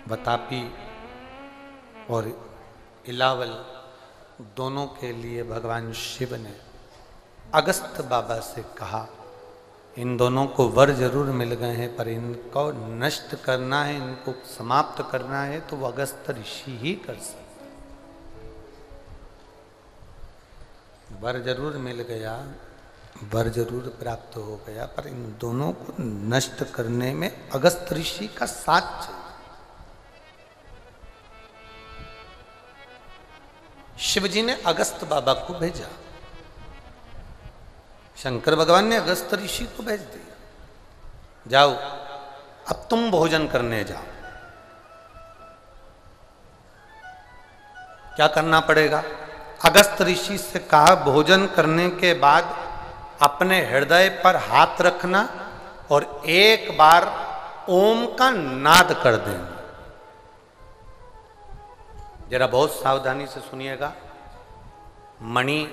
बतापी और इलावल दोनों के लिए भगवान शिव ने अगस्त बाबा से कहा, इन दोनों को वर जरूर मिल गए हैं पर इनको नष्ट करना है, इनको समाप्त करना है तो वो अगस्त ऋषि ही कर सकते। वर जरूर मिल गया, वर जरूर प्राप्त हो गया, पर इन दोनों को नष्ट करने में अगस्त ऋषि का साथ चाहिए। शिवजी ने अगस्त बाबा को भेजा, शंकर भगवान ने अगस्त ऋषि को भेज दिया, जाओ अब तुम भोजन करने जाओ। क्या करना पड़ेगा? अगस्त ऋषि से कहा, भोजन करने के बाद अपने हृदय पर हाथ रखना और एक बार ओम का नाद कर देना। जरा बहुत सावधानी से सुनिएगा। मणि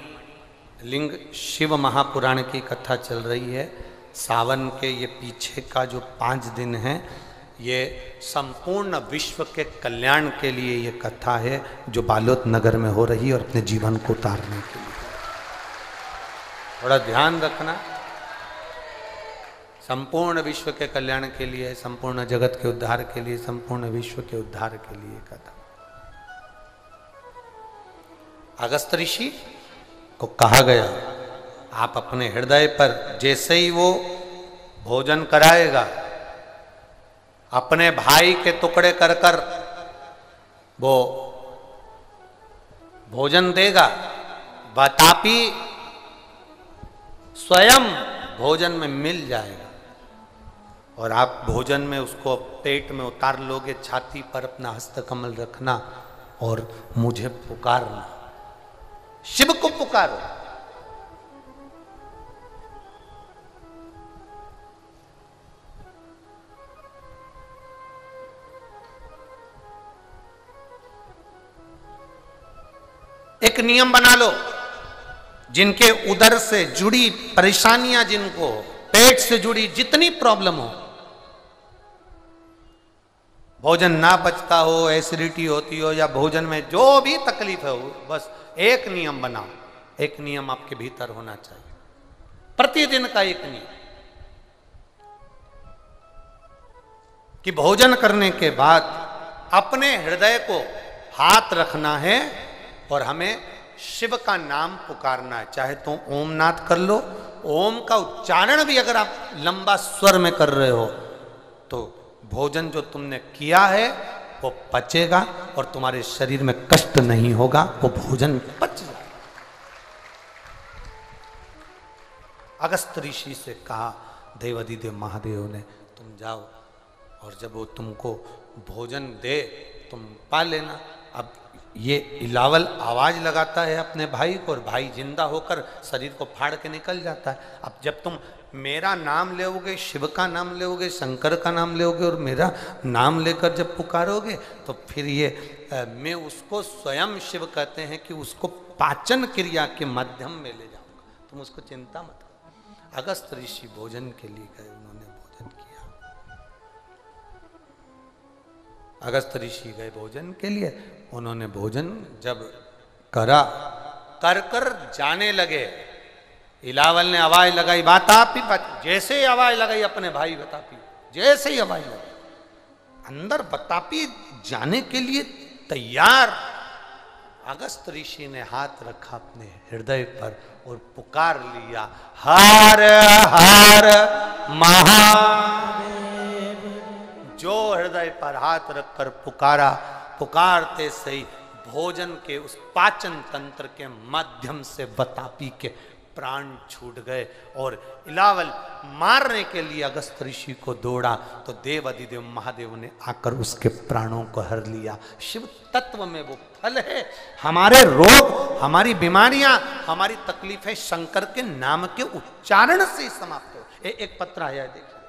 लिंग शिव महापुराण की कथा चल रही है। सावन के ये पीछे का जो 5 दिन है, ये संपूर्ण विश्व के कल्याण के लिए ये कथा है, जो बालोद नगर में हो रही है और अपने जीवन को उतारने के लिए। थोड़ा ध्यान रखना, संपूर्ण विश्व के कल्याण के लिए, संपूर्ण जगत के उद्धार के लिए, संपूर्ण विश्व के उद्धार के लिए कथा। अगस्त ऋषि को कहा गया, आप अपने हृदय पर जैसे ही वो भोजन कराएगा, अपने भाई के टुकड़े कर कर वो भोजन देगा, बतापी स्वयं भोजन में मिल जाएगा और आप भोजन में उसको पेट में उतार लोगे। छाती पर अपना हस्तकमल रखना और मुझे पुकारना, शिव को पुकारो। एक नियम बना लो, जिनके उदर से जुड़ी परेशानियां, जिनको पेट से जुड़ी जितनी प्रॉब्लम हो, भोजन ना पचता हो, एसिडिटी होती हो या भोजन में जो भी तकलीफ है, बस एक नियम बनाओ। एक नियम आपके भीतर होना चाहिए, प्रतिदिन का एक नियम, कि भोजन करने के बाद अपने हृदय को हाथ रखना है और हमें शिव का नाम पुकारना है। चाहे तो ओम नाद कर लो, ओम का उच्चारण भी अगर आप लंबा स्वर में कर रहे हो तो भोजन जो तुमने किया है वो पचेगा और तुम्हारे शरीर में कष्ट नहीं होगा, वो भोजन पच जाएगा। अगस्त ऋषि से कहा, देवाधिदेव महादेव ने, तुम जाओ और जब वो तुमको भोजन दे तुम पा लेना। अब ये इलावल आवाज लगाता है अपने भाई को और भाई जिंदा होकर शरीर को फाड़ के निकल जाता है। अब जब तुम मेरा नाम लोगे, शिव का नाम लोगे, शंकर का नाम लोगे और मेरा नाम लेकर जब पुकारोगे तो फिर ये मैं उसको स्वयं शिव कहते हैं कि उसको पाचन क्रिया के माध्यम में ले जाऊंगा, तुम उसको चिंता मत करो। अगस्त ऋषि भोजन के लिए गए, उन्होंने भोजन किया। अगस्त ऋषि गए भोजन के लिए, उन्होंने भोजन जब करा, कर कर जाने लगे। इलावल ने आवाज लगाई, बतापी, जैसे ही आवाज लगाई अपने भाई बतापी, जैसे ही आवाज लगाई, अंदर बतापी जाने के लिए तैयार। अगस्त ऋषि ने हाथ रखा अपने हृदय पर और पुकार लिया, हर हर महादेव। जो हृदय पर हाथ रखकर पुकारा, पुकारते सही भोजन के उस पाचन तंत्र के माध्यम से बतापी के प्राण छूट गए और इलावल मारने के लिए अगस्त ऋषि को दौड़ा तो देवाधिदेव महादेव ने आकर उसके प्राणों को हर लिया। शिव तत्व में वो फल है। हमारे रोग, हमारी बीमारियां, हमारी तकलीफें शंकर के नाम के उच्चारण से समाप्त हो। एक पत्र आया है, देखिए।